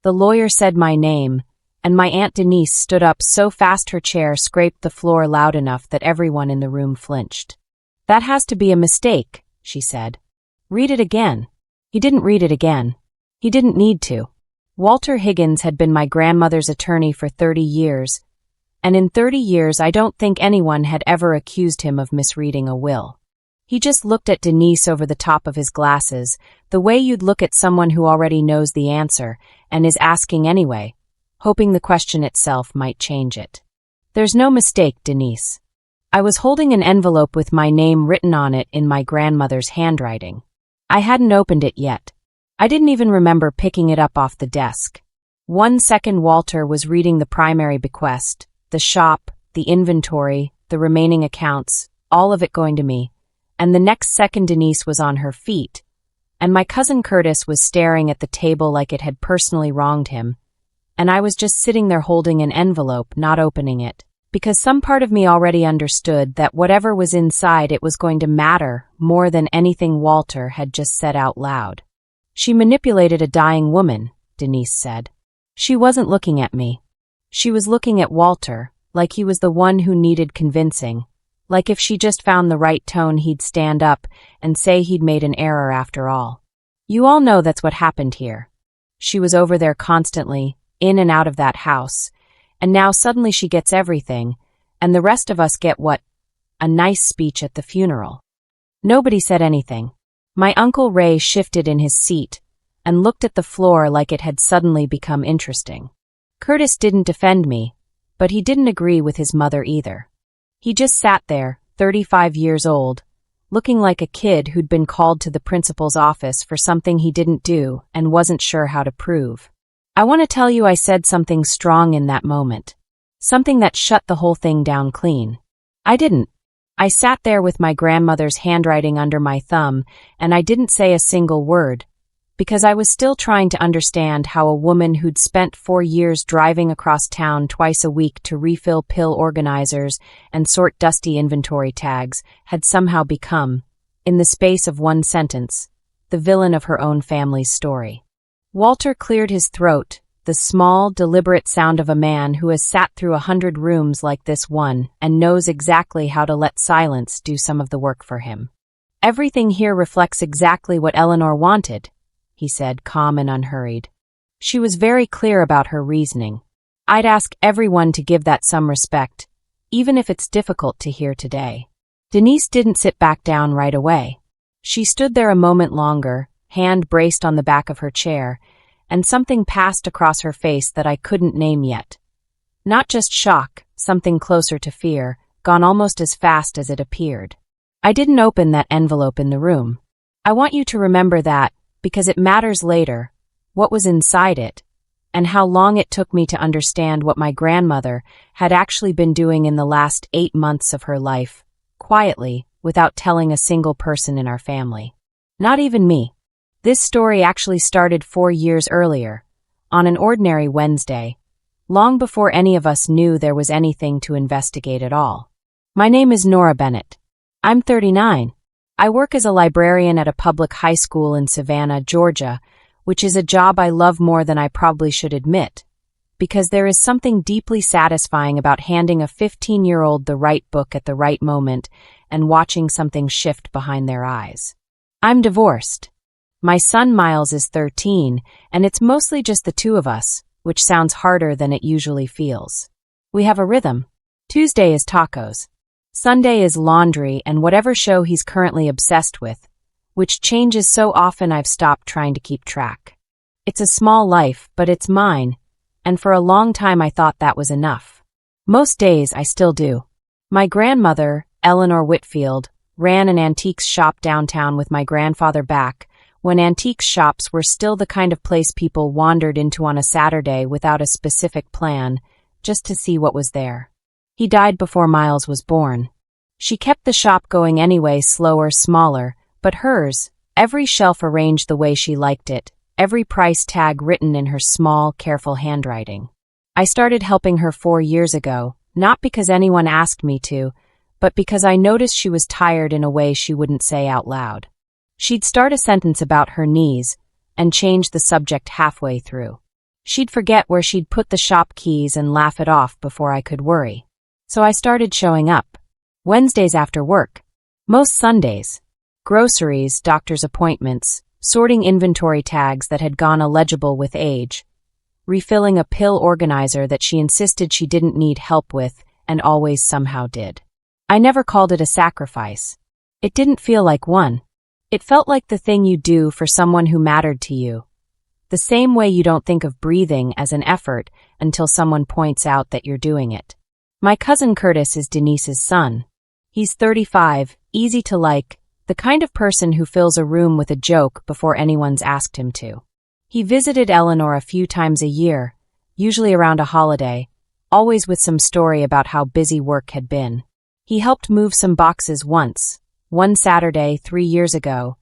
The lawyer said my name, and my Aunt Denise stood up so fast her chair scraped the floor loud enough that everyone in the room flinched. "That has to be a mistake," she said. "Read it again." He didn't read it again. He didn't need to. Walter Higgins had been my grandmother's attorney for 30 years, and in 30 years I don't think anyone had ever accused him of misreading a will. He just looked at Denise over the top of his glasses, the way you'd look at someone who already knows the answer and is asking anyway, hoping the question itself might change it. "There's no mistake, Denise." I was holding an envelope with my name written on it in my grandmother's handwriting. I hadn't opened it yet. I didn't even remember picking it up off the desk. 1 second Walter was reading the primary bequest, the shop, the inventory, the remaining accounts, all of it going to me, and the next second Denise was on her feet, and my cousin Curtis was staring at the table like it had personally wronged him, and I was just sitting there holding an envelope, not opening it, because some part of me already understood that whatever was inside it was going to matter more than anything Walter had just said out loud. "She manipulated a dying woman," Denise said. She wasn't looking at me. She was looking at Walter, like he was the one who needed convincing, like if she just found the right tone he'd stand up and say he'd made an error after all. "You all know that's what happened here. She was over there constantly, in and out of that house, and now suddenly she gets everything, and the rest of us get what? A nice speech at the funeral." Nobody said anything. My Uncle Ray shifted in his seat and looked at the floor like it had suddenly become interesting. Curtis didn't defend me, but he didn't agree with his mother either. He just sat there, 35 years old, looking like a kid who'd been called to the principal's office for something he didn't do and wasn't sure how to prove. I want to tell you I said something strong in that moment. Something that shut the whole thing down clean. I didn't. I sat there with my grandmother's handwriting under my thumb, and I didn't say a single word, because I was still trying to understand how a woman who'd spent 4 years driving across town twice a week to refill pill organizers and sort dusty inventory tags had somehow become, in the space of 1 sentence, the villain of her own family's story. Walter cleared his throat, the small, deliberate sound of a man who has sat through 100 rooms like this one and knows exactly how to let silence do some of the work for him. "Everything here reflects exactly what Eleanor wanted," he said, calm and unhurried. She was very clear about her reasoning. I'd ask everyone to give that some respect, even if it's difficult to hear today. Denise didn't sit back down right away. She stood there a moment longer, hand braced on the back of her chair, and something passed across her face that I couldn't name yet. Not just shock, something closer to fear, gone almost as fast as it appeared. I didn't open that envelope in the room. I want you to remember that, because it matters later, what was inside it, and how long it took me to understand what my grandmother had actually been doing in the last 8 months of her life, quietly, without telling a single person in our family. Not even me. This story actually started 4 years earlier, on an ordinary Wednesday, long before any of us knew there was anything to investigate at all. My name is Nora Bennett. I'm 39. I work as a librarian at a public high school in Savannah, Georgia, which is a job I love more than I probably should admit, because there is something deeply satisfying about handing a 15-year-old the right book at the right moment and watching something shift behind their eyes. I'm divorced. My son Miles is 13, and it's mostly just the 2 of us, which sounds harder than it usually feels. We have a rhythm. Tuesday is tacos. Sunday is laundry and whatever show he's currently obsessed with, which changes so often I've stopped trying to keep track. It's a small life, but it's mine, and for a long time I thought that was enough. Most days I still do. My grandmother, Eleanor Whitfield, ran an antiques shop downtown with my grandfather back when antiques shops were still the kind of place people wandered into on a Saturday without a specific plan, just to see what was there. He died before Miles was born. She kept the shop going anyway, slower, smaller, but hers, every shelf arranged the way she liked it, every price tag written in her small, careful handwriting. I started helping her 4 years ago, not because anyone asked me to, but because I noticed she was tired in a way she wouldn't say out loud. She'd start a sentence about her knees and change the subject halfway through. She'd forget where she'd put the shop keys and laugh it off before I could worry. So I started showing up. Wednesdays after work. Most Sundays. Groceries, doctor's appointments, sorting inventory tags that had gone illegible with age, refilling a pill organizer that she insisted she didn't need help with and always somehow did. I never called it a sacrifice. It didn't feel like one. It felt like the thing you do for someone who mattered to you. The same way you don't think of breathing as an effort until someone points out that you're doing it. My cousin Curtis is Denise's son. He's 35, easy to like, the kind of person who fills a room with a joke before anyone's asked him to. He visited Eleanor a few times a year, usually around a holiday, always with some story about how busy work had been. He helped move some boxes once, one Saturday 3 years ago,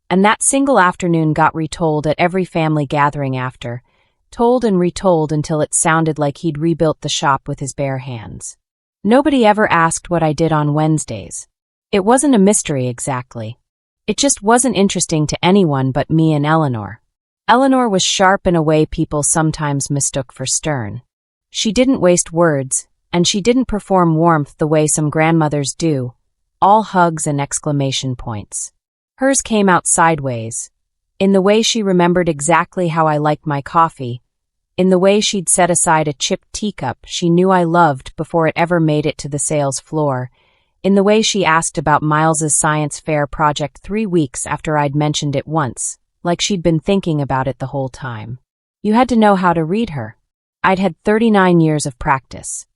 and that single afternoon got retold at every family gathering after, told and retold until it sounded like he'd rebuilt the shop with his bare hands. Nobody ever asked what I did on Wednesdays. It wasn't a mystery exactly. It just wasn't interesting to anyone but me and Eleanor. Eleanor was sharp in a way people sometimes mistook for stern. She didn't waste words, and she didn't perform warmth the way some grandmothers do, all hugs and exclamation points. Hers came out sideways, in the way she remembered exactly how I liked my coffee, in the way she'd set aside a chipped teacup she knew I loved before it ever made it to the sales floor, in the way she asked about Miles's science fair project 3 weeks after I'd mentioned it once, like she'd been thinking about it the whole time. You had to know how to read her. I'd had 39 years of practice.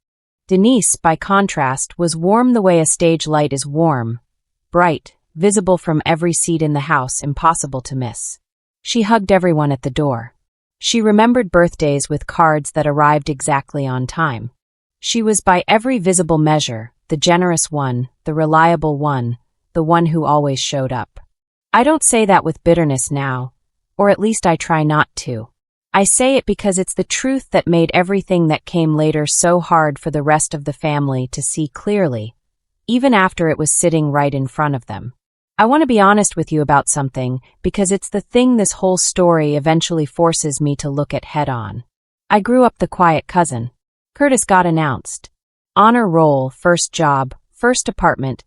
Denise, by contrast, was warm the way a stage light is warm, bright, visible from every seat in the house, impossible to miss. She hugged everyone at the door. She remembered birthdays with cards that arrived exactly on time. She was by every visible measure, the generous one, the reliable one, the one who always showed up. I don't say that with bitterness now, or at least I try not to. I say it because it's the truth that made everything that came later so hard for the rest of the family to see clearly, even after it was sitting right in front of them. I want to be honest with you about something because it's the thing this whole story eventually forces me to look at head-on. I grew up the quiet cousin. Curtis got announced. Honor roll, first job, first apartment.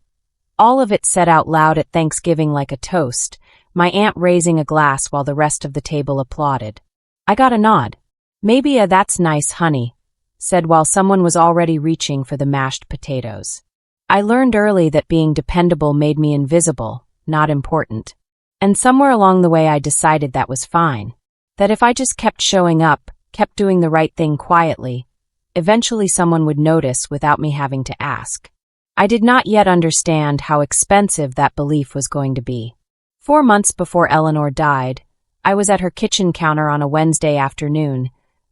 All of it said out loud at Thanksgiving like a toast, my aunt raising a glass while the rest of the table applauded. I got a nod. Maybe a "that's nice, honey," said while someone was already reaching for the mashed potatoes. I learned early that being dependable made me invisible, not important. And somewhere along the way I decided that was fine. That if I just kept showing up, kept doing the right thing quietly, eventually someone would notice without me having to ask. I did not yet understand how expensive that belief was going to be. 4 months before Eleanor died, I was at her kitchen counter on a Wednesday afternoon,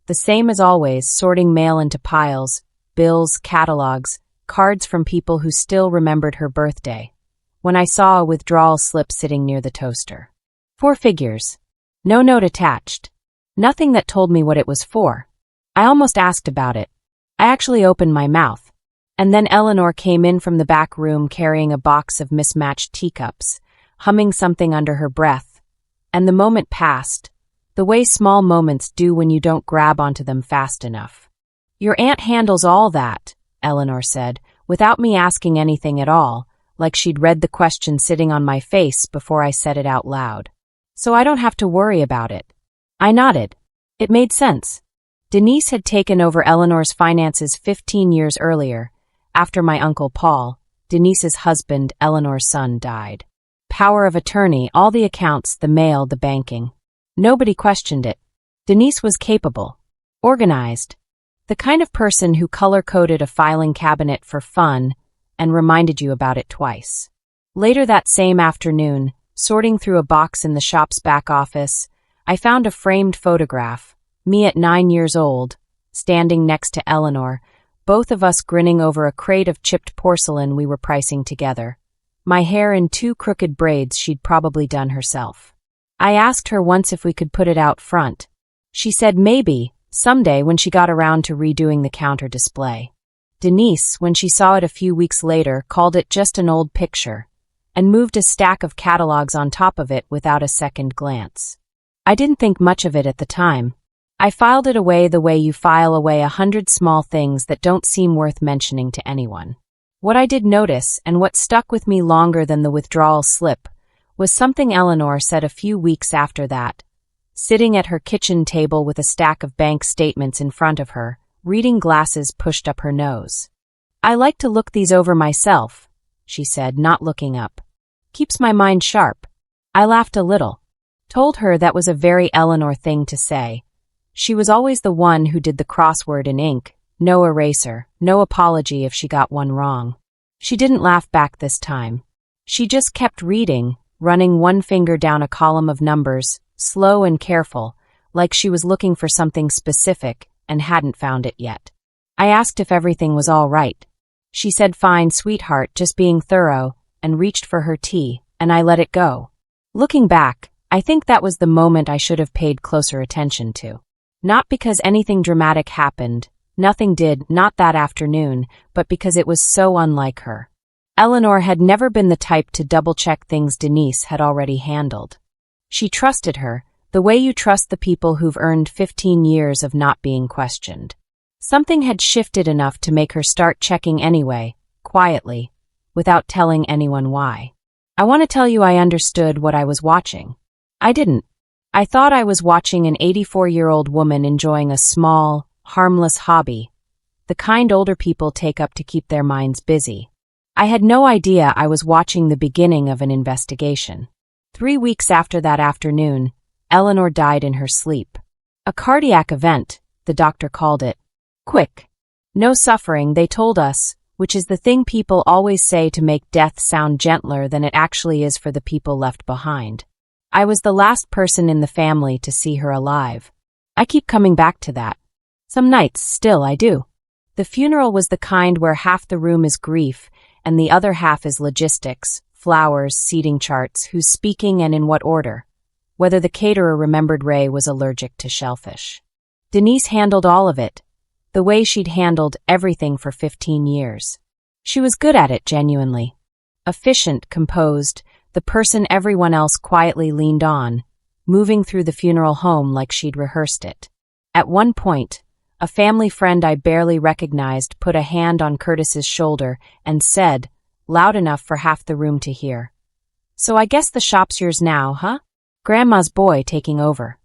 the same as always, sorting mail into piles, bills, catalogs, cards from people who still remembered her birthday, when I saw a withdrawal slip sitting near the toaster. 4 figures. No note attached. Nothing that told me what it was for. I almost asked about it. I actually opened my mouth. And then Eleanor came in from the back room carrying a box of mismatched teacups, humming something under her breath. And the moment passed, the way small moments do when you don't grab onto them fast enough. "Your aunt handles all that," Eleanor said, without me asking anything at all, like she'd read the question sitting on my face before I said it out loud. "So I don't have to worry about it." I nodded. It made sense. Denise had taken over Eleanor's finances 15 years earlier, after my Uncle Paul, Denise's husband, Eleanor's son, died. Power of attorney, all the accounts, the mail, the banking. Nobody questioned it. Denise was capable, organized, the kind of person who color-coded a filing cabinet for fun and reminded you about it twice. Later that same afternoon, sorting through a box in the shop's back office, I found a framed photograph, me at 9 years old, standing next to Eleanor, both of us grinning over a crate of chipped porcelain we were pricing together, my hair in 2 crooked braids she'd probably done herself. I asked her once if we could put it out front. She said maybe, someday when she got around to redoing the counter display. Denise, when she saw it a few weeks later, called it just an old picture, and moved a stack of catalogs on top of it without a second glance. I didn't think much of it at the time. I filed it away the way you file away 100 small things that don't seem worth mentioning to anyone. What I did notice, and what stuck with me longer than the withdrawal slip, was something Eleanor said a few weeks after that. Sitting at her kitchen table with a stack of bank statements in front of her, reading glasses pushed up her nose. "I like to look these over myself," she said, not looking up. "Keeps my mind sharp." I laughed a little. Told her that was a very Eleanor thing to say. She was always the one who did the crossword in ink, no eraser, no apology if she got one wrong. She didn't laugh back this time. She just kept reading, running one finger down a column of numbers, slow and careful, like she was looking for something specific and hadn't found it yet. I asked if everything was all right. She said, "Fine, sweetheart, just being thorough," and reached for her tea, and I let it go. Looking back, I think that was the moment I should have paid closer attention to. Not because anything dramatic happened, nothing did, not that afternoon, but because it was so unlike her. Eleanor had never been the type to double-check things Denise had already handled. She trusted her, the way you trust the people who've earned 15 years of not being questioned. Something had shifted enough to make her start checking anyway, quietly, without telling anyone why. I want to tell you I understood what I was watching. I didn't. I thought I was watching an 84-year-old woman enjoying a small, harmless hobby, the kind older people take up to keep their minds busy. I had no idea I was watching the beginning of an investigation. 3 weeks after that afternoon, Eleanor died in her sleep. A cardiac event, the doctor called it. Quick. No suffering, they told us, which is the thing people always say to make death sound gentler than it actually is for the people left behind. I was the last person in the family to see her alive. I keep coming back to that. Some nights, still, I do. The funeral was the kind where half the room is grief and the other half is logistics, flowers, seating charts, who's speaking and in what order. Whether the caterer remembered Ray was allergic to shellfish. Denise handled all of it, the way she'd handled everything for 15 years. She was good at it, genuinely. Efficient, composed, the person everyone else quietly leaned on, moving through the funeral home like she'd rehearsed it. At one point, a family friend I barely recognized put a hand on Curtis's shoulder and said, loud enough for half the room to hear, "So I guess the shop's yours now, huh?" Grandma's boy taking over.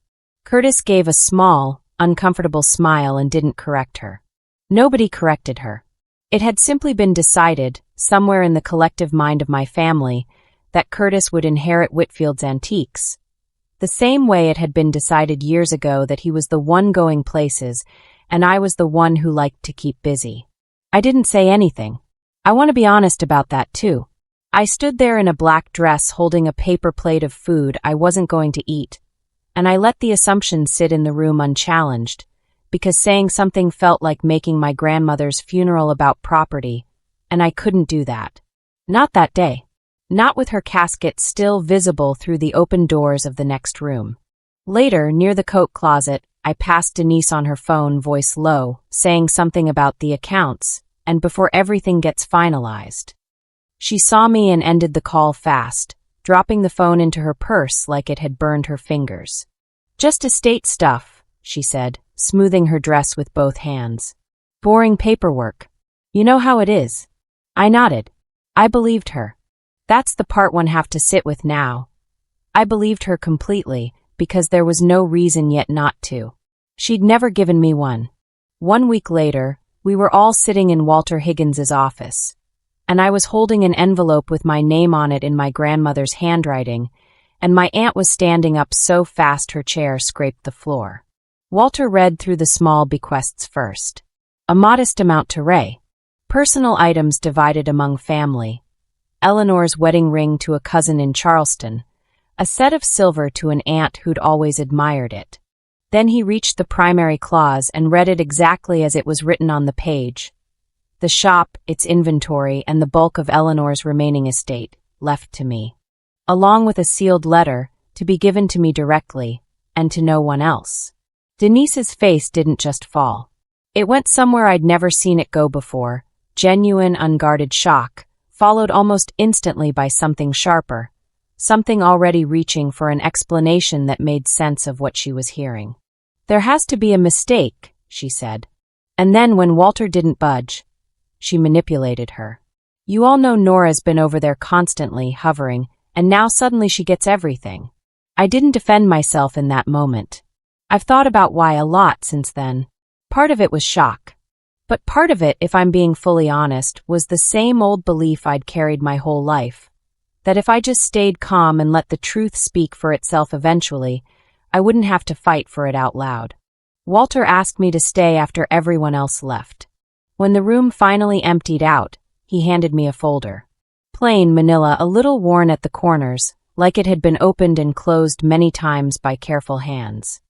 Curtis gave a small, uncomfortable smile and didn't correct her. Nobody corrected her. It had simply been decided, somewhere in the collective mind of my family, that Curtis would inherit Whitfield's antiques. The same way it had been decided years ago that he was the one going places, and I was the one who liked to keep busy. I didn't say anything. I want to be honest about that, too. I stood there in a black dress holding a paper plate of food I wasn't going to eat, and I let the assumption sit in the room unchallenged, because saying something felt like making my grandmother's funeral about property, and I couldn't do that. Not that day. Not with her casket still visible through the open doors of the next room. Later, near the coat closet, I passed Denise on her phone, voice low, saying something about the accounts, and before everything gets finalized. She saw me and ended the call fast, dropping the phone into her purse like it had burned her fingers. "Just estate stuff," she said, smoothing her dress with both hands. "Boring paperwork. You know how it is." I nodded. I believed her. That's the part one have to sit with now. I believed her completely, because there was no reason yet not to. She'd never given me one. 1 week later, we were all sitting in Walter Higgins's office, and I was holding an envelope with my name on it in my grandmother's handwriting, and my aunt was standing up so fast her chair scraped the floor. Walter read through the small bequests first. A modest amount to Ray. Personal items divided among family. Eleanor's wedding ring to a cousin in Charleston. A set of silver to an aunt who'd always admired it. Then he reached the primary clause and read it exactly as it was written on the page. The shop, its inventory, and the bulk of Eleanor's remaining estate, left to me. Along with a sealed letter, to be given to me directly, and to no one else. Denise's face didn't just fall. It went somewhere I'd never seen it go before, genuine, unguarded shock, followed almost instantly by something sharper, something already reaching for an explanation that made sense of what she was hearing. There has to be a mistake, she said. And then when Walter didn't budge, she manipulated her. You all know Nora's been over there constantly, hovering, and now suddenly she gets everything. I didn't defend myself in that moment. I've thought about why a lot since then. Part of it was shock. But part of it, if I'm being fully honest, was the same old belief I'd carried my whole life. That if I just stayed calm and let the truth speak for itself eventually, I wouldn't have to fight for it out loud. Walter asked me to stay after everyone else left. When the room finally emptied out, he handed me a folder. Plain manila, a little worn at the corners, like it had been opened and closed many times by careful hands.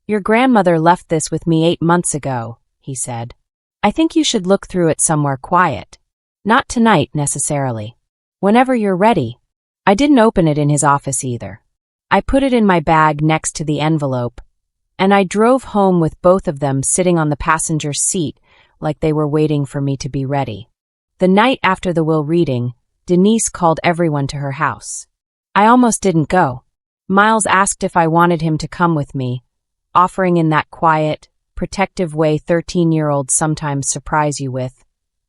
Your grandmother left this with me 8 months ago, he said. I think you should look through it somewhere quiet. Not tonight, necessarily. Whenever you're ready. I didn't open it in his office either. I put it in my bag next to the envelope, and I drove home with both of them sitting on the passenger seat like they were waiting for me to be ready. The night after the will reading, Denise called everyone to her house. I almost didn't go. Miles asked if I wanted him to come with me, offering in that quiet, protective way 13-year-olds sometimes surprise you with,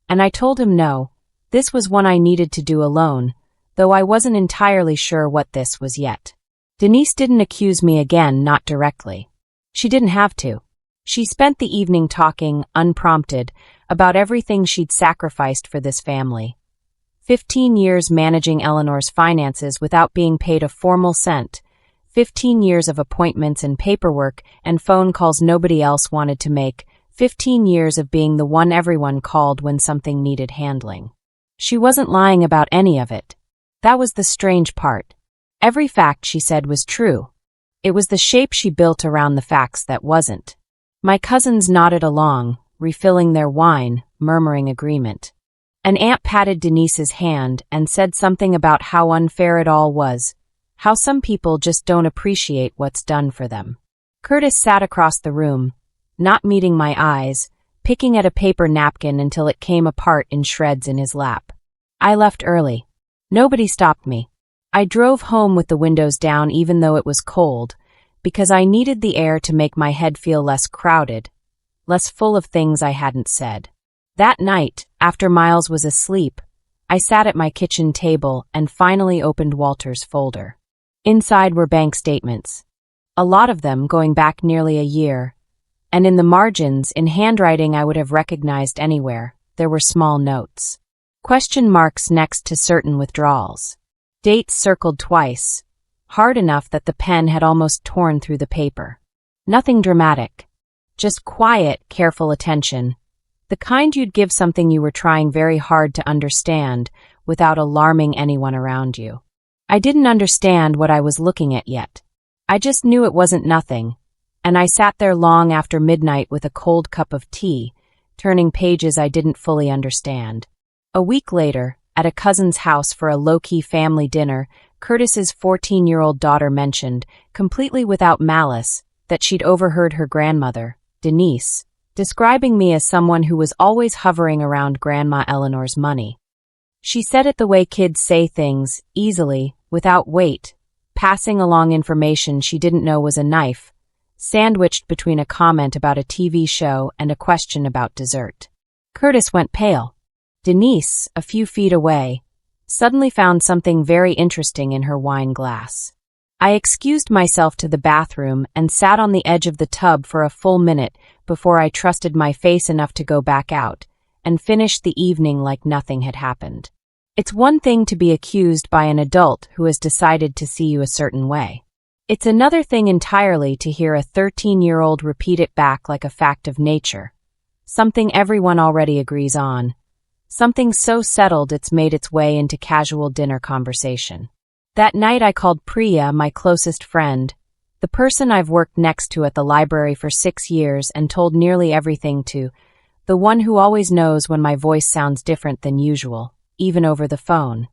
and I told him no, this was one I needed to do alone, though I wasn't entirely sure what this was yet. Denise didn't accuse me again, not directly. She didn't have to. She spent the evening talking, unprompted, about everything she'd sacrificed for this family. 15 years managing Eleanor's finances without being paid a formal cent. 15 years of appointments and paperwork and phone calls nobody else wanted to make. 15 years of being the one everyone called when something needed handling. She wasn't lying about any of it. That was the strange part. Every fact she said was true. It was the shape she built around the facts that wasn't. My cousins nodded along, refilling their wine, murmuring agreement. An aunt patted Denise's hand and said something about how unfair it all was, how some people just don't appreciate what's done for them. Curtis sat across the room, not meeting my eyes, picking at a paper napkin until it came apart in shreds in his lap. I left early. Nobody stopped me. I drove home with the windows down even though it was cold, because I needed the air to make my head feel less crowded, less full of things I hadn't said. That night, after Miles was asleep, I sat at my kitchen table and finally opened Walter's folder. Inside were bank statements. A lot of them going back nearly a year, and in the margins, in handwriting I would have recognized anywhere, there were small notes. Question marks next to certain withdrawals. Dates circled twice, hard enough that the pen had almost torn through the paper. Nothing dramatic. Just quiet, careful attention. The kind you'd give something you were trying very hard to understand without alarming anyone around you. I didn't understand what I was looking at yet. I just knew it wasn't nothing, and I sat there long after midnight with a cold cup of tea, turning pages I didn't fully understand. A week later, at a cousin's house for a low-key family dinner, Curtis's 14-year-old daughter mentioned, completely without malice, that she'd overheard her grandmother, Denise, describing me as someone who was always hovering around Grandma Eleanor's money. She said it the way kids say things, easily, without weight, passing along information she didn't know was a knife, sandwiched between a comment about a TV show and a question about dessert. Curtis went pale. Denise, a few feet away, suddenly found something very interesting in her wine glass. I excused myself to the bathroom and sat on the edge of the tub for a full minute before I trusted my face enough to go back out and finish the evening like nothing had happened. It's one thing to be accused by an adult who has decided to see you a certain way. It's another thing entirely to hear a 13-year-old repeat it back like a fact of nature, something everyone already agrees on, something so settled it's made its way into casual dinner conversation. That night I called Priya, my closest friend, the person I've worked next to at the library for 6 years and told nearly everything to, the one who always knows when my voice sounds different than usual, even over the phone.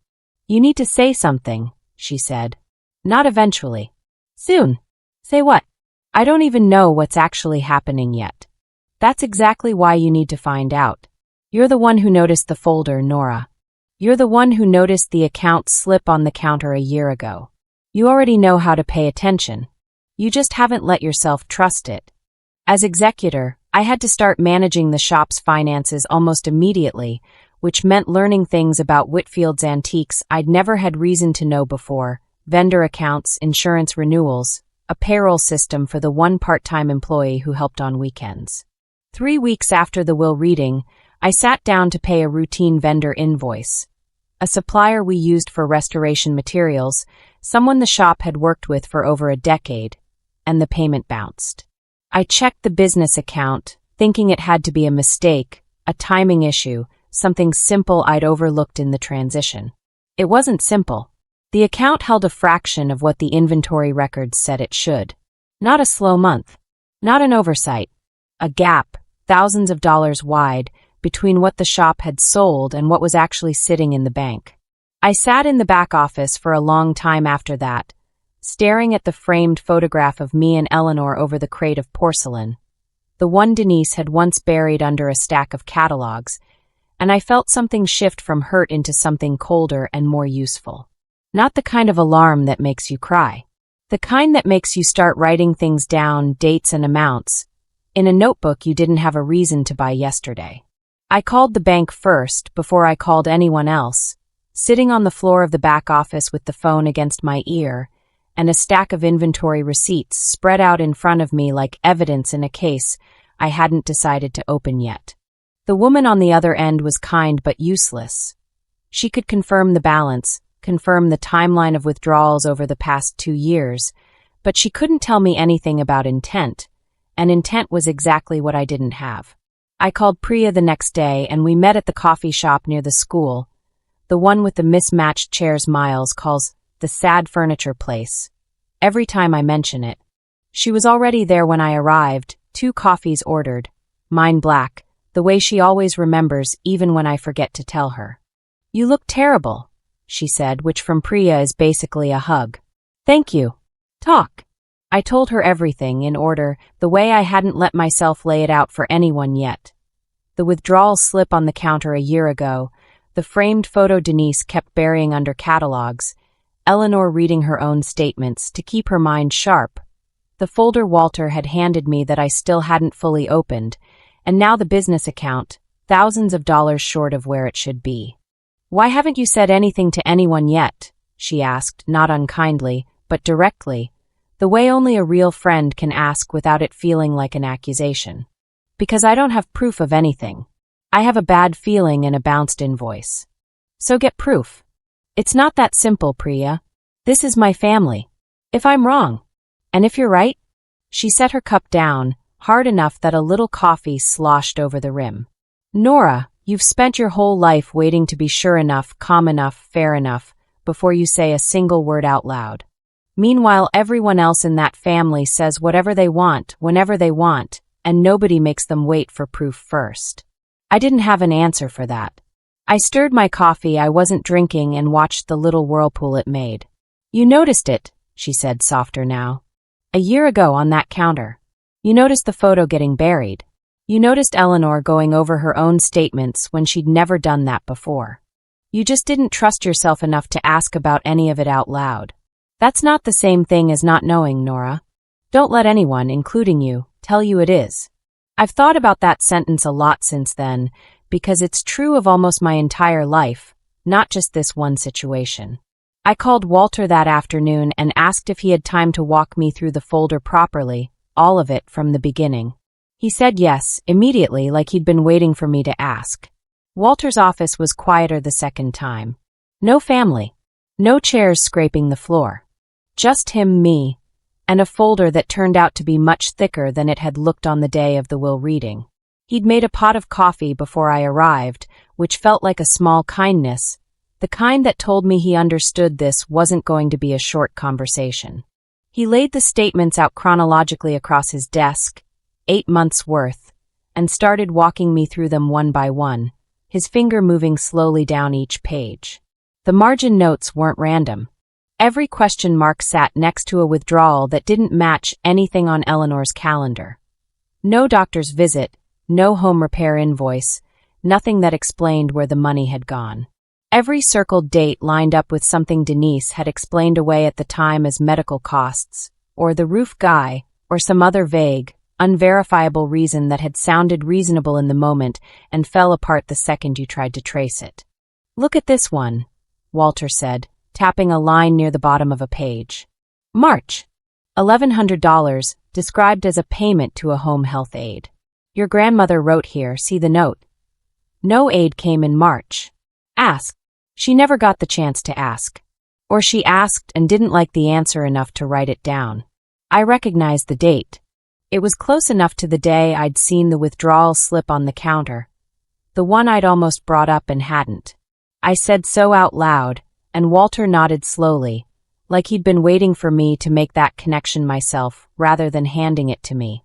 You need to say something, she said. Not eventually. Soon. Say what? I don't even know what's actually happening yet. That's exactly why you need to find out. You're the one who noticed the folder, Nora. You're the one who noticed the account slip on the counter a year ago. You already know how to pay attention. You just haven't let yourself trust it. As executor, I had to start managing the shop's finances almost immediately, which meant learning things about Whitfield's antiques I'd never had reason to know before: vendor accounts, insurance renewals, a payroll system for the one part-time employee who helped on weekends. 3 weeks after the will reading, I sat down to pay a routine vendor invoice. A supplier we used for restoration materials, someone the shop had worked with for over a decade, and the payment bounced. I checked the business account, thinking it had to be a mistake, a timing issue, something simple I'd overlooked in the transition. It wasn't simple. The account held a fraction of what the inventory records said it should. Not a slow month. Not an oversight. A gap, thousands of dollars wide, between what the shop had sold and what was actually sitting in the bank. I sat in the back office for a long time after that, staring at the framed photograph of me and Eleanor over the crate of porcelain, the one Denise had once buried under a stack of catalogs, and I felt something shift from hurt into something colder and more useful. Not the kind of alarm that makes you cry. The kind that makes you start writing things down, dates and amounts, in a notebook you didn't have a reason to buy yesterday. I called the bank first, before I called anyone else, sitting on the floor of the back office with the phone against my ear, and a stack of inventory receipts spread out in front of me like evidence in a case I hadn't decided to open yet. The woman on the other end was kind but useless. She could confirm the balance, confirm the timeline of withdrawals over the past 2 years, but she couldn't tell me anything about intent, and intent was exactly what I didn't have. I called Priya the next day, and we met at the coffee shop near the school, the one with the mismatched chairs Miles calls the sad furniture place. Every time I mention it. She was already there when I arrived, 2 coffees ordered, mine black, the way she always remembers even when I forget to tell her. "You look terrible," she said, which from Priya is basically a hug. "Thank you. Talk." I told her everything in order, the way I hadn't let myself lay it out for anyone yet. The withdrawal slip on the counter a year ago, the framed photo Denise kept burying under catalogs, Eleanor reading her own statements to keep her mind sharp, the folder Walter had handed me that I still hadn't fully opened, and now the business account, thousands of dollars short of where it should be. "Why haven't you said anything to anyone yet?" she asked, not unkindly, but directly, the way only a real friend can ask without it feeling like an accusation. "Because I don't have proof of anything. I have a bad feeling and a bounced invoice." "So get proof." "It's not that simple, Priya. This is my family. If I'm wrong, and if you're right." She set her cup down, hard enough that a little coffee sloshed over the rim. "Nora, you've spent your whole life waiting to be sure enough, calm enough, fair enough, before you say a single word out loud. Meanwhile, everyone else in that family says whatever they want, whenever they want, and nobody makes them wait for proof first." I didn't have an answer for that. I stirred my coffee I wasn't drinking and watched the little whirlpool it made. "You noticed it," she said, softer now. "A year ago on that counter. You noticed the photo getting buried. You noticed Eleanor going over her own statements when she'd never done that before. You just didn't trust yourself enough to ask about any of it out loud. That's not the same thing as not knowing, Nora. Don't let anyone, including you, tell you it is." I've thought about that sentence a lot since then, because it's true of almost my entire life, not just this one situation. I called Walter that afternoon and asked if he had time to walk me through the folder properly, all of it from the beginning. He said yes, immediately, like he'd been waiting for me to ask. Walter's office was quieter the second time. No family. No chairs scraping the floor. Just him, me, and a folder that turned out to be much thicker than it had looked on the day of the will reading. He'd made a pot of coffee before I arrived, which felt like a small kindness, the kind that told me he understood this wasn't going to be a short conversation. He laid the statements out chronologically across his desk, 8 months' worth, and started walking me through them one by one, his finger moving slowly down each page. The margin notes weren't random. Every question mark sat next to a withdrawal that didn't match anything on Eleanor's calendar. No doctor's visit, no home repair invoice, nothing that explained where the money had gone. Every circled date lined up with something Denise had explained away at the time as medical costs, or the roof guy, or some other vague, unverifiable reason that had sounded reasonable in the moment and fell apart the second you tried to trace it. "Look at this one," Walter said, tapping a line near the bottom of a page. "March. $1,100, described as a payment to a home health aide. Your grandmother wrote here, see the note. No aid came in March. Ask. She never got the chance to ask. Or she asked and didn't like the answer enough to write it down. I recognized the date. It was close enough to the day I'd seen the withdrawal slip on the counter, the one I'd almost brought up and hadn't. I said so out loud, and Walter nodded slowly, like he'd been waiting for me to make that connection myself rather than handing it to me.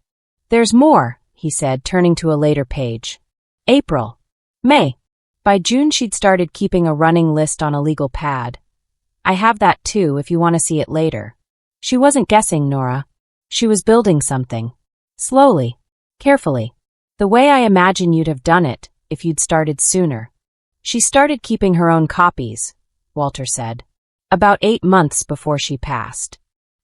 "There's more," he said, turning to a later page. "April. May." By June she'd started keeping a running list on a legal pad. "I have that too if you want to see it later." She wasn't guessing, Nora. She was building something. Slowly. Carefully. The way I imagine you'd have done it if you'd started sooner. "She started keeping her own copies," Walter said, "about 8 months before she passed.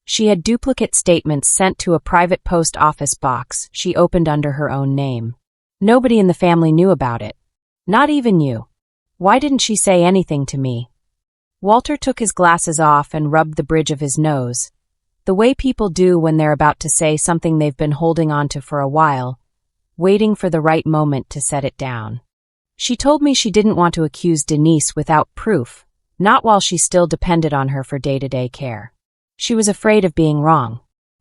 She had duplicate statements sent to a private post office box she opened under her own name. Nobody in the family knew about it. Not even you. Why didn't she say anything to me?" Walter took his glasses off and rubbed the bridge of his nose, the way people do when they're about to say something they've been holding on to for a while, waiting for the right moment to set it down. "She told me she didn't want to accuse Denise without proof, not while she still depended on her for day-to-day care. She was afraid of being wrong,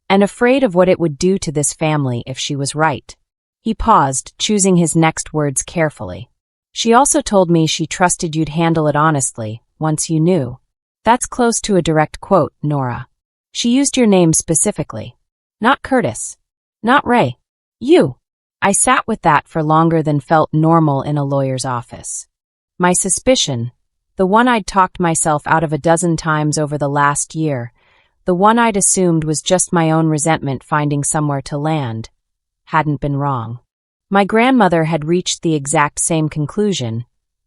and afraid of what it would do to this family if she was right." He paused, choosing his next words carefully. "She also told me she trusted you'd handle it honestly, once you knew." That's close to a direct quote, Nora. She used your name specifically. Not Curtis. Not Ray. You. I sat with that for longer than felt normal in a lawyer's office. My suspicion, the one I'd talked myself out of a dozen times over the last year, the one I'd assumed was just my own resentment finding somewhere to land, hadn't been wrong. My grandmother had reached the exact same conclusion,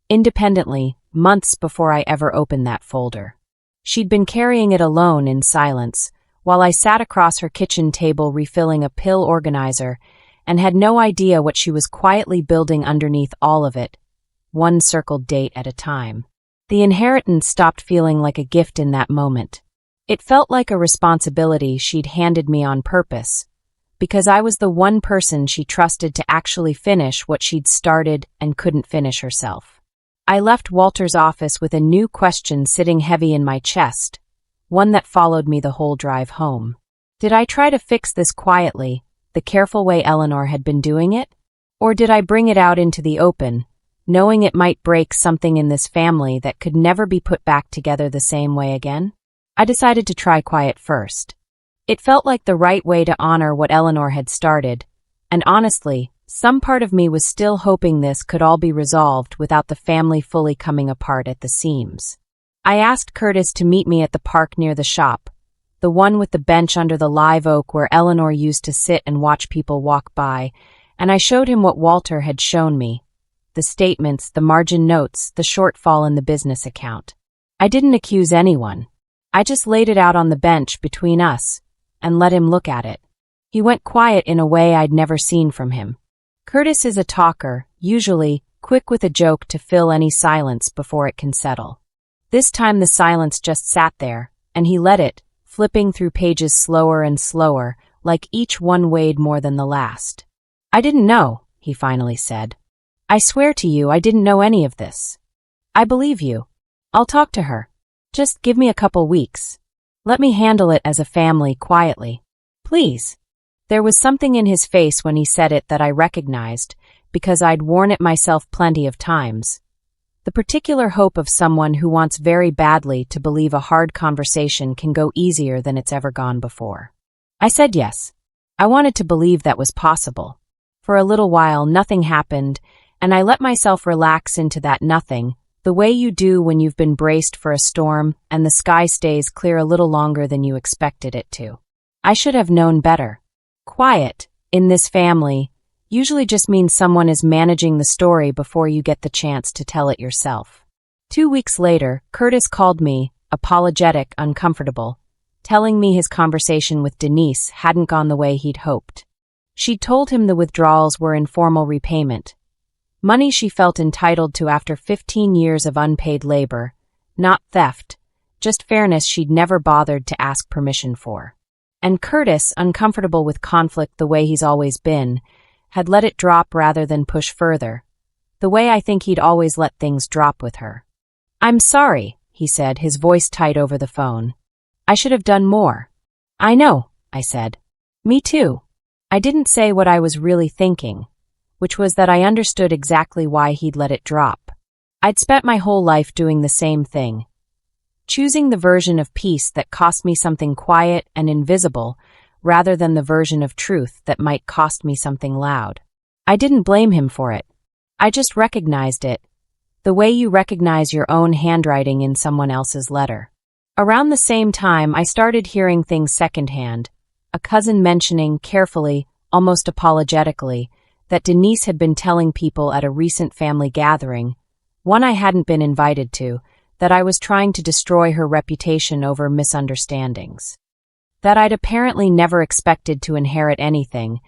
independently, months before I ever opened that folder. She'd been carrying it alone in silence, while I sat across her kitchen table refilling a pill organizer and had no idea what she was quietly building underneath all of it, one circled date at a time. The inheritance stopped feeling like a gift in that moment. It felt like a responsibility she'd handed me on purpose, because I was the one person she trusted to actually finish what she'd started and couldn't finish herself. I left Walter's office with a new question sitting heavy in my chest, one that followed me the whole drive home. Did I try to fix this quietly, the careful way Eleanor had been doing it? Or did I bring it out into the open, knowing it might break something in this family that could never be put back together the same way again? I decided to try quiet first. It felt like the right way to honor what Eleanor had started, and honestly, some part of me was still hoping this could all be resolved without the family fully coming apart at the seams. I asked Curtis to meet me at the park near the shop, the one with the bench under the live oak where Eleanor used to sit and watch people walk by, and I showed him what Walter had shown me, the statements, the margin notes, the shortfall in the business account. I didn't accuse anyone. I just laid it out on the bench between us and let him look at it. He went quiet in a way I'd never seen from him. Curtis is a talker, usually quick with a joke to fill any silence before it can settle. This time the silence just sat there, and he let it, flipping through pages slower and slower, like each one weighed more than the last. "I didn't know," he finally said. "I swear to you I didn't know any of this. I believe you. I'll talk to her. Just give me a couple weeks. Let me handle it as a family quietly. Please." There was something in his face when he said it that I recognized, because I'd worn it myself plenty of times. The particular hope of someone who wants very badly to believe a hard conversation can go easier than it's ever gone before. I said yes. I wanted to believe that was possible. For a little while, nothing happened, and I let myself relax into that nothing, the way you do when you've been braced for a storm and the sky stays clear a little longer than you expected it to. I should have known better. Quiet, in this family, usually just means someone is managing the story before you get the chance to tell it yourself. 2 weeks later, Curtis called me, apologetic, uncomfortable, telling me his conversation with Denise hadn't gone the way he'd hoped. She'd told him the withdrawals were informal repayment. Money she felt entitled to after 15 years of unpaid labor. Not theft, just fairness she'd never bothered to ask permission for. And Curtis, uncomfortable with conflict the way he's always been, had let it drop rather than push further, the way I think he'd always let things drop with her. "I'm sorry," he said, his voice tight over the phone. "I should have done more." "I know," I said. "Me too." I didn't say what I was really thinking, which was that I understood exactly why he'd let it drop. I'd spent my whole life doing the same thing, choosing the version of peace that cost me something quiet and invisible rather than the version of truth that might cost me something loud. I didn't blame him for it. I just recognized it, the way you recognize your own handwriting in someone else's letter. Around the same time, I started hearing things secondhand, a cousin mentioning carefully, almost apologetically, that Denise had been telling people at a recent family gathering, one I hadn't been invited to, that I was trying to destroy her reputation over misunderstandings. That I'd apparently never expected to inherit anything,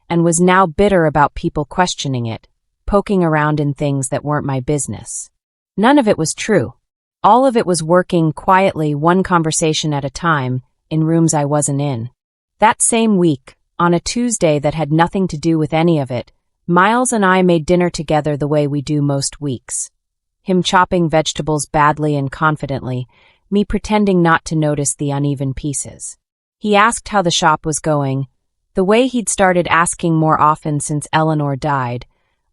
and was now bitter about people questioning it, poking around in things that weren't my business. None of it was true. All of it was working quietly, one conversation at a time, in rooms I wasn't in. That same week, on a Tuesday that had nothing to do with any of it, Miles and I made dinner together the way we do most weeks. Him chopping vegetables badly and confidently, me pretending not to notice the uneven pieces. He asked how the shop was going, the way he'd started asking more often since Eleanor died,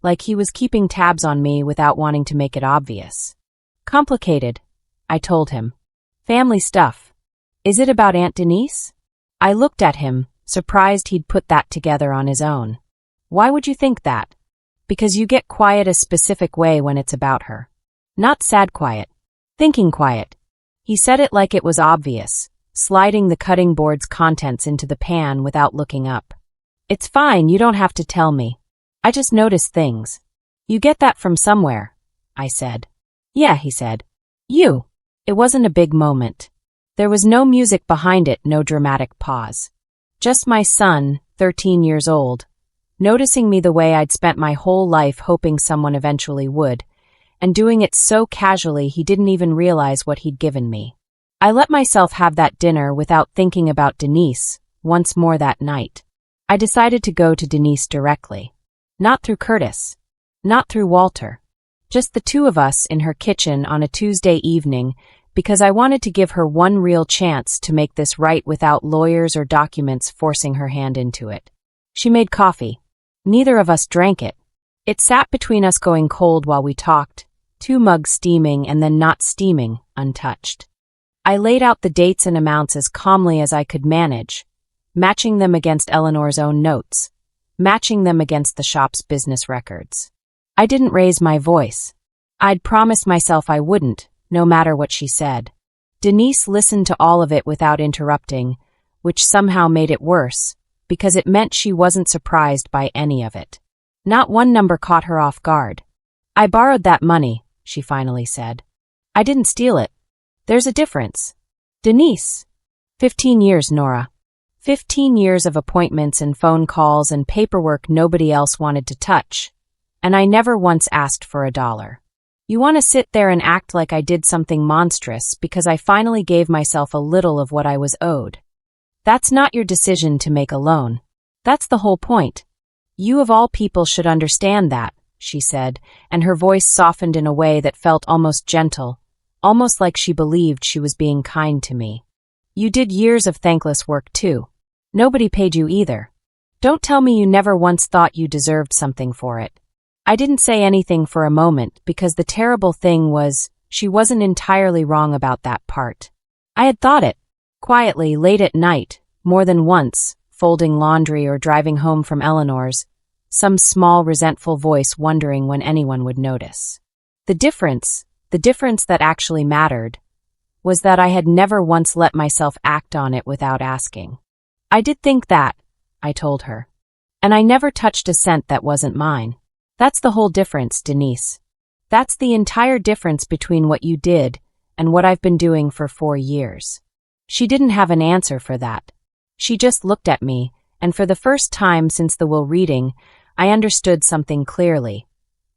like he was keeping tabs on me without wanting to make it obvious. "Complicated," I told him. "Family stuff. Is it about Aunt Denise?" I looked at him, surprised he'd put that together on his own. "Why would you think that?" "Because you get quiet a specific way when it's about her. Not sad quiet. Thinking quiet." He said it like it was obvious, sliding the cutting board's contents into the pan without looking up. "It's fine, you don't have to tell me. I just notice things." "You get that from somewhere," I said. "Yeah," he said. "You." It wasn't a big moment. There was no music behind it, no dramatic pause. Just my son, 13 years old, noticing me the way I'd spent my whole life hoping someone eventually would, and doing it so casually he didn't even realize what he'd given me. I let myself have that dinner without thinking about Denise once more that night. I decided to go to Denise directly. Not through Curtis. Not through Walter. Just the two of us in her kitchen on a Tuesday evening, because I wanted to give her one real chance to make this right without lawyers or documents forcing her hand into it. She made coffee. Neither of us drank it. It sat between us going cold while we talked, 2 mugs steaming and then not steaming, untouched. I laid out the dates and amounts as calmly as I could manage, matching them against Eleanor's own notes, matching them against the shop's business records. I didn't raise my voice. I'd promised myself I wouldn't, no matter what she said. Denise listened to all of it without interrupting, which somehow made it worse, because it meant she wasn't surprised by any of it. Not one number caught her off guard. "I borrowed that money," she finally said. "I didn't steal it. There's a difference." "Denise." 15 years, Nora. 15 years of appointments and phone calls and paperwork nobody else wanted to touch. And I never once asked for $1. You want to sit there and act like I did something monstrous because I finally gave myself a little of what I was owed. That's not your decision to make alone. That's the whole point. You of all people should understand that, she said, and her voice softened in a way that felt almost gentle, almost like she believed she was being kind to me. You did years of thankless work too. Nobody paid you either. Don't tell me you never once thought you deserved something for it. I didn't say anything for a moment because the terrible thing was, she wasn't entirely wrong about that part. I had thought it, quietly, late at night, more than once, folding laundry or driving home from Eleanor's, some small resentful voice wondering when anyone would notice. The difference that actually mattered, was that I had never once let myself act on it without asking. I did think that, I told her. And I never touched a cent that wasn't mine. That's the whole difference, Denise. That's the entire difference between what you did and what I've been doing for 4 years. She didn't have an answer for that. She just looked at me, and for the first time since the will reading, I understood something clearly.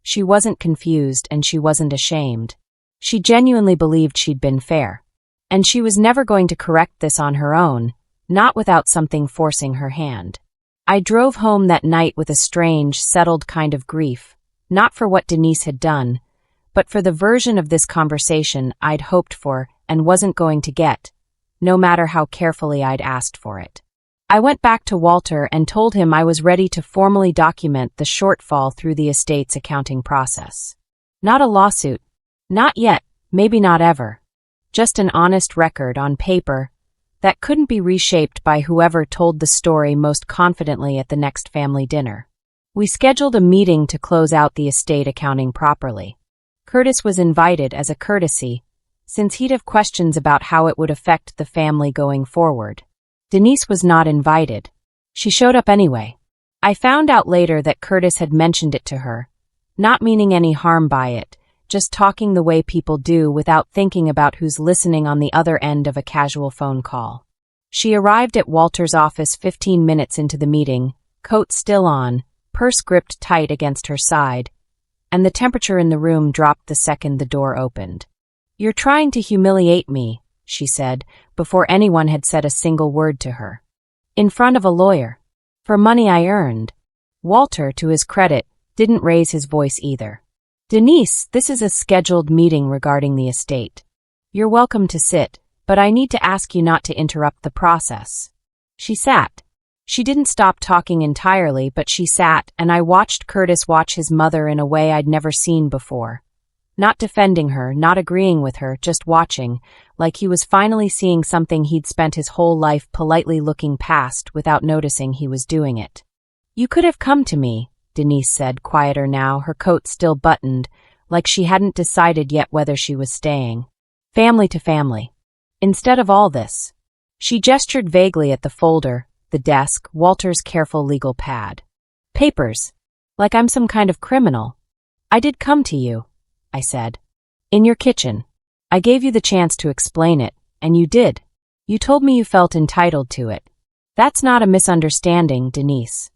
She wasn't confused and she wasn't ashamed. She genuinely believed she'd been fair. And she was never going to correct this on her own, not without something forcing her hand. I drove home that night with a strange, settled kind of grief, not for what Denise had done, but for the version of this conversation I'd hoped for and wasn't going to get, no matter how carefully I'd asked for it. I went back to Walter and told him I was ready to formally document the shortfall through the estate's accounting process. Not a lawsuit. Not yet, maybe not ever. Just an honest record on paper that couldn't be reshaped by whoever told the story most confidently at the next family dinner. We scheduled a meeting to close out the estate accounting properly. Curtis was invited as a courtesy, since he'd have questions about how it would affect the family going forward. Denise was not invited. She showed up anyway. I found out later that Curtis had mentioned it to her, not meaning any harm by it, just talking the way people do without thinking about who's listening on the other end of a casual phone call. She arrived at Walter's office 15 minutes into the meeting, coat still on, purse gripped tight against her side, and the temperature in the room dropped the second the door opened. "You're trying to humiliate me," she said, before anyone had said a single word to her. "In front of a lawyer. For money I earned." Walter, to his credit, didn't raise his voice either. "Denise, this is a scheduled meeting regarding the estate. You're welcome to sit, but I need to ask you not to interrupt the process." She sat. She didn't stop talking entirely, but she sat, and I watched Curtis watch his mother in a way I'd never seen before. Not defending her, not agreeing with her, just watching, like he was finally seeing something he'd spent his whole life politely looking past without noticing he was doing it. "You could have come to me," Denise said, quieter now, her coat still buttoned, like she hadn't decided yet whether she was staying. "Family to family. Instead of all this." She gestured vaguely at the folder, the desk, Walter's careful legal pad. "Papers. Like I'm some kind of criminal." "I did come to you," I said. "In your kitchen. I gave you the chance to explain it, and you did. You told me you felt entitled to it. That's not a misunderstanding, Denise.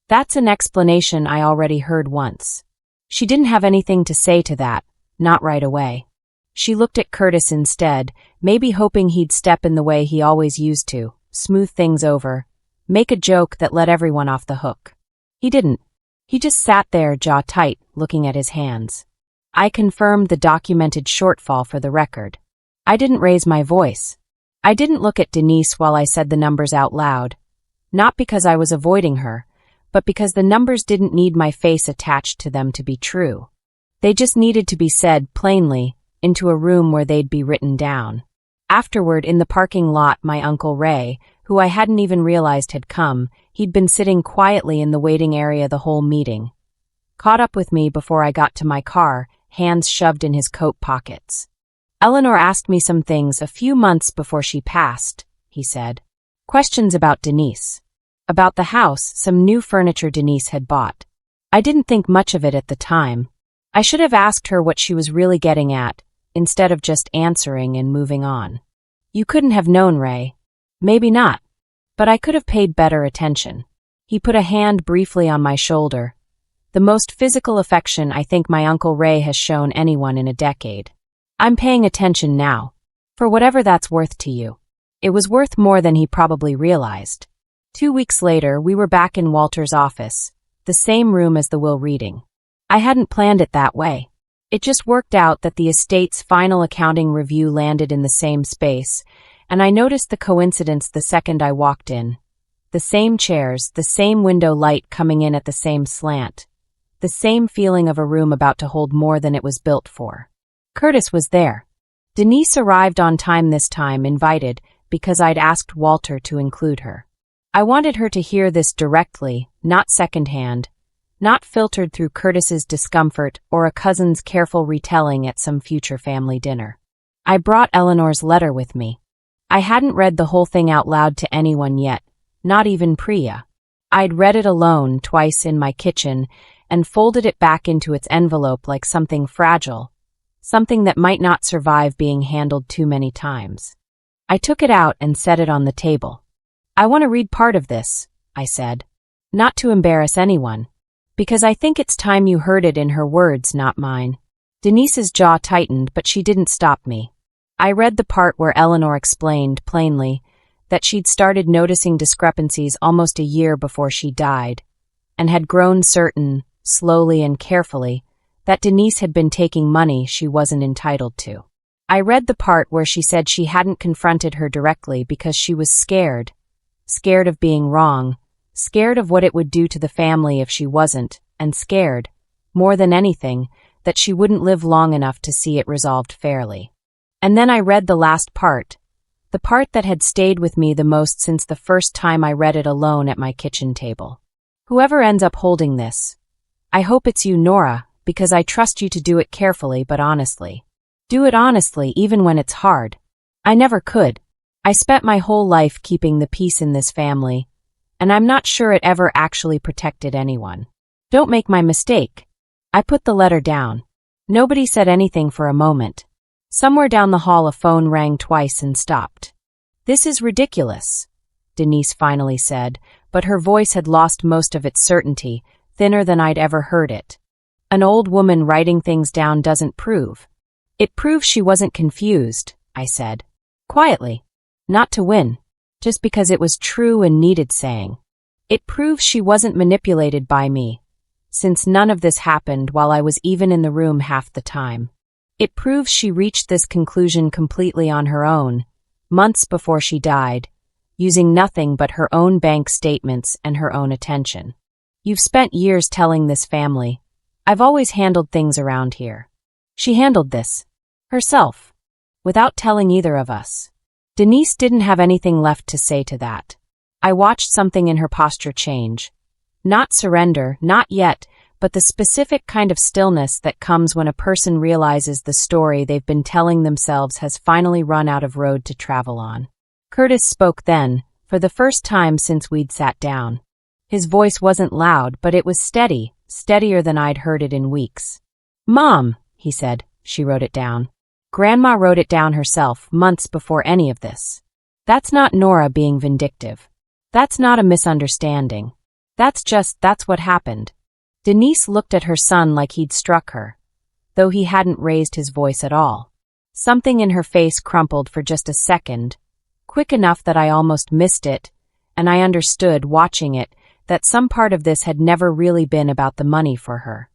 That's an explanation I already heard once." She didn't have anything to say to that, not right away. She looked at Curtis instead, maybe hoping he'd step in the way he always used to, smooth things over, make a joke that let everyone off the hook. He didn't. He just sat there, jaw tight, looking at his hands. I confirmed the documented shortfall for the record. I didn't raise my voice. I didn't look at Denise while I said the numbers out loud. Not because I was avoiding her, but because the numbers didn't need my face attached to them to be true. They just needed to be said plainly, into a room where they'd be written down. Afterward, in the parking lot, my Uncle Ray, who I hadn't even realized had come, he'd been sitting quietly in the waiting area the whole meeting, caught up with me before I got to my car, hands shoved in his coat pockets. "Eleanor asked me some things a few months before she passed," he said. "Questions about Denise. About the house, some new furniture Denise had bought. I didn't think much of it at the time. I should have asked her what she was really getting at, instead of just answering and moving on. You couldn't have known, Ray. Maybe not. But I could have paid better attention." He put a hand briefly on my shoulder. The most physical affection I think my Uncle Ray has shown anyone in a decade. "I'm paying attention now. For whatever that's worth to you." It was worth more than he probably realized. 2 weeks later, we were back in Walter's office, the same room as the will reading. I hadn't planned it that way. It just worked out that the estate's final accounting review landed in the same space, and I noticed the coincidence the second I walked in. The same chairs, the same window light coming in at the same slant, the same feeling of a room about to hold more than it was built for. Curtis was there. Denise arrived on time this time, invited, because I'd asked Walter to include her. I wanted her to hear this directly, not secondhand, not filtered through Curtis's discomfort or a cousin's careful retelling at some future family dinner. I brought Eleanor's letter with me. I hadn't read the whole thing out loud to anyone yet, not even Priya. I'd read it alone twice in my kitchen and folded it back into its envelope like something fragile, something that might not survive being handled too many times. I took it out and set it on the table. "I want to read part of this," I said. Not to embarrass anyone. Because I think it's time you heard it in her words, not mine. Denise's jaw tightened, but she didn't stop me. I read the part where Eleanor explained, plainly, that she'd started noticing discrepancies almost a year before she died, and had grown certain, slowly and carefully, that Denise had been taking money she wasn't entitled to. I read the part where she said she hadn't confronted her directly because she was scared. Scared of being wrong, scared of what it would do to the family if she wasn't, and scared, more than anything, that she wouldn't live long enough to see it resolved fairly. And then I read the last part, the part that had stayed with me the most since the first time I read it alone at my kitchen table. Whoever ends up holding this, I hope it's you, Nora, because I trust you to do it carefully but honestly. Do it honestly even when it's hard. I never could. I spent my whole life keeping the peace in this family, and I'm not sure it ever actually protected anyone. Don't make my mistake. I put the letter down. Nobody said anything for a moment. Somewhere down the hall a phone rang twice and stopped. This is ridiculous, Denise finally said, but her voice had lost most of its certainty, thinner than I'd ever heard it. An old woman writing things down doesn't prove. It proves she wasn't confused, I said. Quietly. Not to win. Just because it was true and needed saying. It proves she wasn't manipulated by me, since none of this happened while I was even in the room half the time. It proves she reached this conclusion completely on her own, months before she died, using nothing but her own bank statements and her own attention. You've spent years telling this family. I've always handled things around here. She handled this, herself, without telling either of us. Denise didn't have anything left to say to that. I watched something in her posture change. Not surrender, not yet, but the specific kind of stillness that comes when a person realizes the story they've been telling themselves has finally run out of road to travel on. Curtis spoke then, for the first time since we'd sat down. His voice wasn't loud, but it was steady, steadier than I'd heard it in weeks. Mom, he said. She wrote it down. Grandma wrote it down herself, months before any of this. That's not Nora being vindictive. That's not a misunderstanding. That's what happened. Denise looked at her son like he'd struck her, though he hadn't raised his voice at all. Something in her face crumpled for just a second, quick enough that I almost missed it, and I understood, watching it, that some part of this had never really been about the money for her.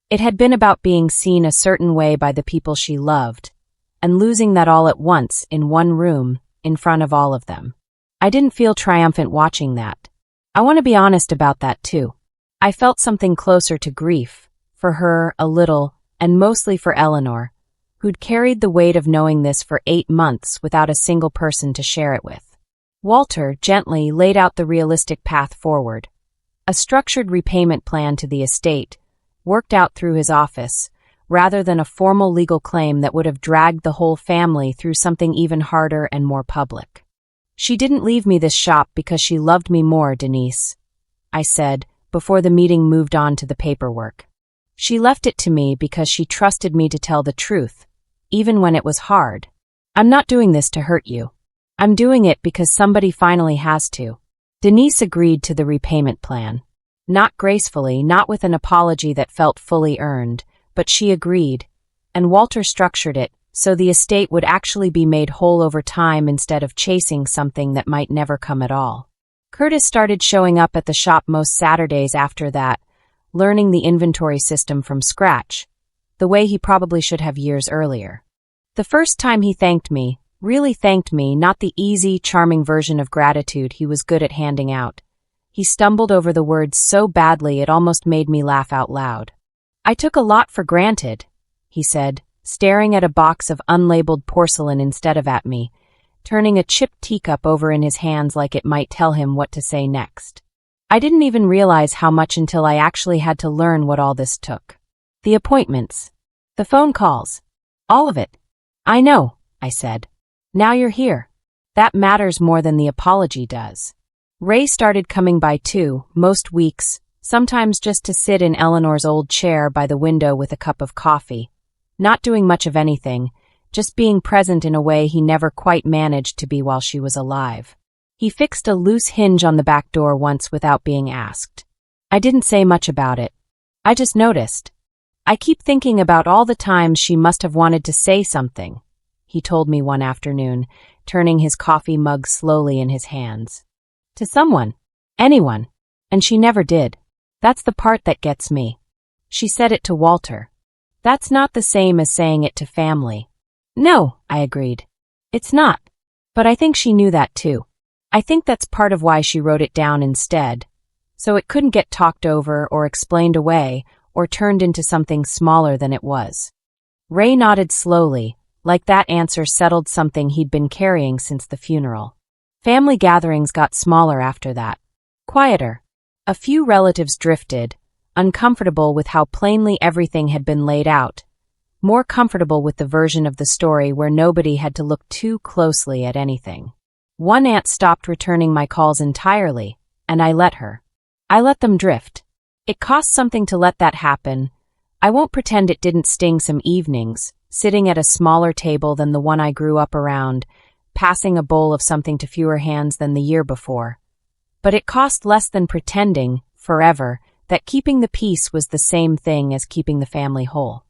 It had been about being seen a certain way by the people she loved, and losing that all at once in one room, in front of all of them. I didn't feel triumphant watching that. I want to be honest about that too. I felt something closer to grief, for her, a little, and mostly for Eleanor, who'd carried the weight of knowing this for 8 months without a single person to share it with. Walter gently laid out the realistic path forward. A structured repayment plan to the estate, worked out through his office, rather than a formal legal claim that would have dragged the whole family through something even harder and more public. She didn't leave me this shop because she loved me more, Denise, I said, before the meeting moved on to the paperwork. She left it to me because she trusted me to tell the truth, even when it was hard. I'm not doing this to hurt you. I'm doing it because somebody finally has to. Denise agreed to the repayment plan. Not gracefully, not with an apology that felt fully earned, but she agreed, and Walter structured it so the estate would actually be made whole over time instead of chasing something that might never come at all. Curtis started showing up at the shop most Saturdays after that, learning the inventory system from scratch, the way he probably should have years earlier. The first time he thanked me, really thanked me, not the easy, charming version of gratitude he was good at handing out. He stumbled over the words so badly it almost made me laugh out loud. I took a lot for granted, he said, staring at a box of unlabeled porcelain instead of at me, turning a chipped teacup over in his hands like it might tell him what to say next. I didn't even realize how much until I actually had to learn what all this took. The appointments. The phone calls. All of it. I know, I said. Now you're here. That matters more than the apology does. Ray started coming by too, most weeks, sometimes just to sit in Eleanor's old chair by the window with a cup of coffee, not doing much of anything, just being present in a way he never quite managed to be while she was alive. He fixed a loose hinge on the back door once without being asked. I didn't say much about it. I just noticed. I keep thinking about all the times she must have wanted to say something, he told me one afternoon, turning his coffee mug slowly in his hands. To someone. Anyone. And she never did. That's the part that gets me. She said it to Walter. That's not the same as saying it to family. No, I agreed. It's not. But I think she knew that too. I think that's part of why she wrote it down instead, so it couldn't get talked over or explained away or turned into something smaller than it was. Ray nodded slowly, like that answer settled something he'd been carrying since the funeral. Family gatherings got smaller after that. Quieter. A few relatives drifted, uncomfortable with how plainly everything had been laid out, more comfortable with the version of the story where nobody had to look too closely at anything. One aunt stopped returning my calls entirely, and I let her. I let them drift. It cost something to let that happen. I won't pretend it didn't sting some evenings, sitting at a smaller table than the one I grew up around, passing a bowl of something to fewer hands than the year before. But it cost less than pretending, forever, that keeping the peace was the same thing as keeping the family whole.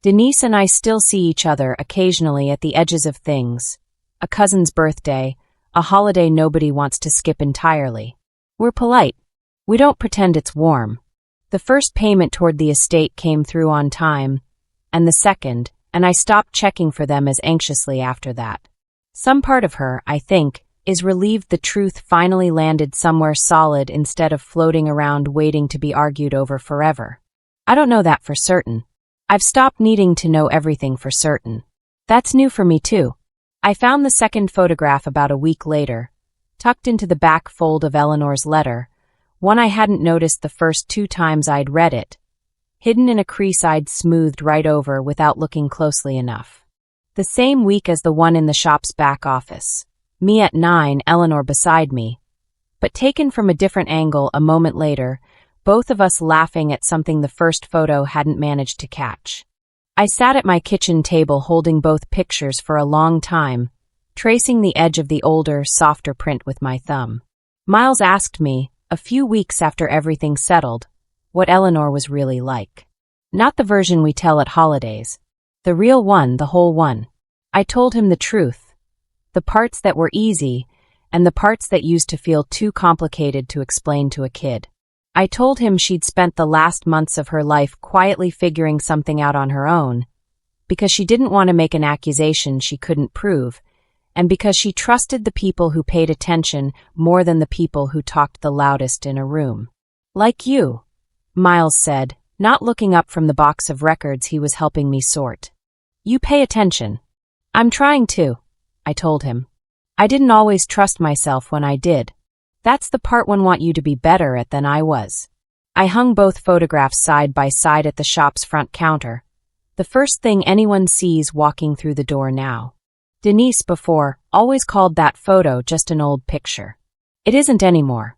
Denise and I still see each other occasionally at the edges of things. A cousin's birthday, a holiday nobody wants to skip entirely. We're polite. We don't pretend it's warm. The first payment toward the estate came through on time, and the second, and I stopped checking for them as anxiously after that. Some part of her, I think, is relieved the truth finally landed somewhere solid instead of floating around waiting to be argued over forever. I don't know that for certain. I've stopped needing to know everything for certain. That's new for me too. I found the second photograph about a week later, tucked into the back fold of Eleanor's letter, one I hadn't noticed the first 2 times I'd read it, hidden in a crease I'd smoothed right over without looking closely enough. The same week as the one in the shop's back office. Me at 9, Eleanor beside me, but taken from a different angle a moment later, both of us laughing at something the first photo hadn't managed to catch. I sat at my kitchen table holding both pictures for a long time, tracing the edge of the older, softer print with my thumb. Miles asked me, a few weeks after everything settled, what Eleanor was really like. Not the version we tell at holidays. The real one, the whole one. I told him the truth. The parts that were easy, and the parts that used to feel too complicated to explain to a kid. I told him she'd spent the last months of her life quietly figuring something out on her own, because she didn't want to make an accusation she couldn't prove, and because she trusted the people who paid attention more than the people who talked the loudest in a room. Like you, Miles said, not looking up from the box of records he was helping me sort. You pay attention. I'm trying to, I told him. I didn't always trust myself when I did. That's the part one want you to be better at than I was. I hung both photographs side by side at the shop's front counter. The first thing anyone sees walking through the door now. Denise before always called that photo just an old picture. It isn't anymore.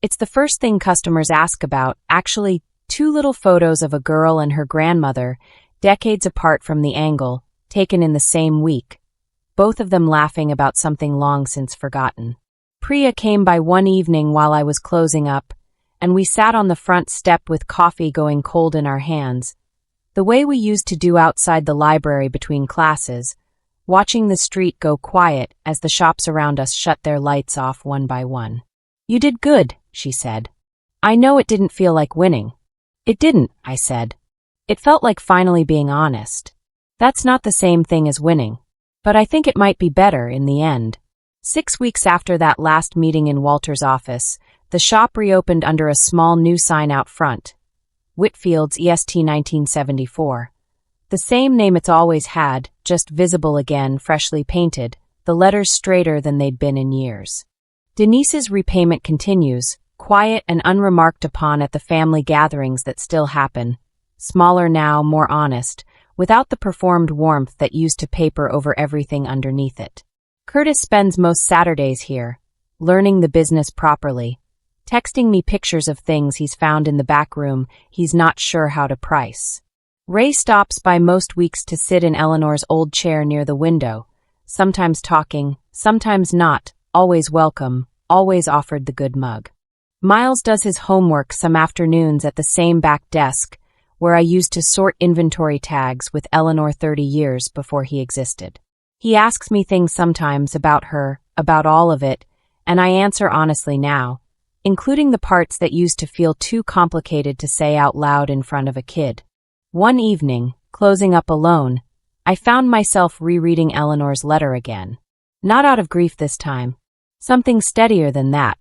It's the first thing customers ask about, actually 2 little photos of a girl and her grandmother, decades apart from the angle, taken in the same week, both of them laughing about something long since forgotten. Priya came by one evening while I was closing up, and we sat on the front step with coffee going cold in our hands, the way we used to do outside the library between classes, watching the street go quiet as the shops around us shut their lights off one by one. You did good, she said. I know it didn't feel like winning. It didn't, I said. It felt like finally being honest. That's not the same thing as winning, but I think it might be better in the end. 6 weeks after that last meeting in Walter's office, the shop reopened under a small new sign out front. Whitfield's EST 1974. The same name it's always had, just visible again, freshly painted, the letters straighter than they'd been in years. Denise's repayment continues, quiet and unremarked upon at the family gatherings that still happen, smaller now, more honest, without the performed warmth that used to paper over everything underneath it. Curtis spends most Saturdays here, learning the business properly, texting me pictures of things he's found in the back room he's not sure how to price. Ray stops by most weeks to sit in Eleanor's old chair near the window, sometimes talking, sometimes not, always welcome, always offered the good mug. Miles does his homework some afternoons at the same back desk where I used to sort inventory tags with Eleanor 30 years before he existed. He asks me things sometimes about her, about all of it, and I answer honestly now, including the parts that used to feel too complicated to say out loud in front of a kid. One evening, closing up alone, I found myself rereading Eleanor's letter again. Not out of grief this time. Something steadier than that.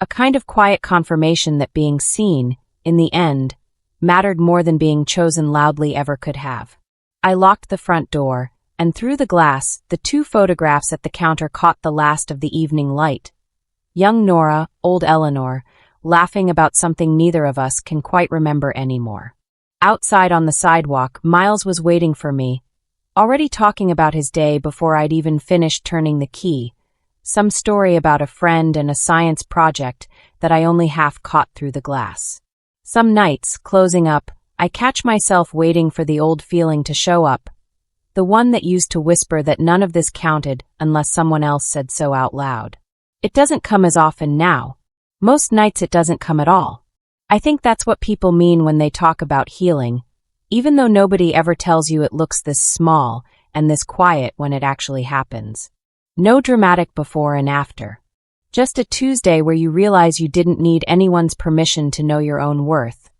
A kind of quiet confirmation that being seen, in the end, mattered more than being chosen loudly ever could have. I locked the front door, and through the glass, the two photographs at the counter caught the last of the evening light. Young Nora, old Eleanor, laughing about something neither of us can quite remember anymore. Outside on the sidewalk, Miles was waiting for me, already talking about his day before I'd even finished turning the key, some story about a friend and a science project that I only half caught through the glass. Some nights, closing up, I catch myself waiting for the old feeling to show up, the one that used to whisper that none of this counted unless someone else said so out loud. It doesn't come as often now. Most nights it doesn't come at all. I think that's what people mean when they talk about healing, even though nobody ever tells you it looks this small and this quiet when it actually happens. No dramatic before and after. Just a Tuesday where you realize you didn't need anyone's permission to know your own worth,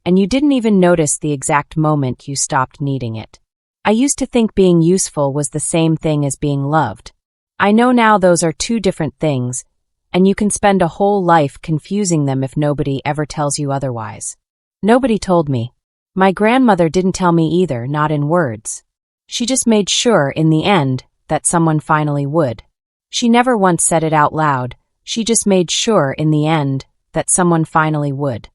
and you didn't even notice the exact moment you stopped needing it. I used to think being useful was the same thing as being loved. I know now those are two different things, and you can spend a whole life confusing them if nobody ever tells you otherwise. Nobody told me. My grandmother didn't tell me either, not in words. She just made sure, in the end, that someone finally would. She never once said it out loud, she just made sure, in the end, that someone finally would.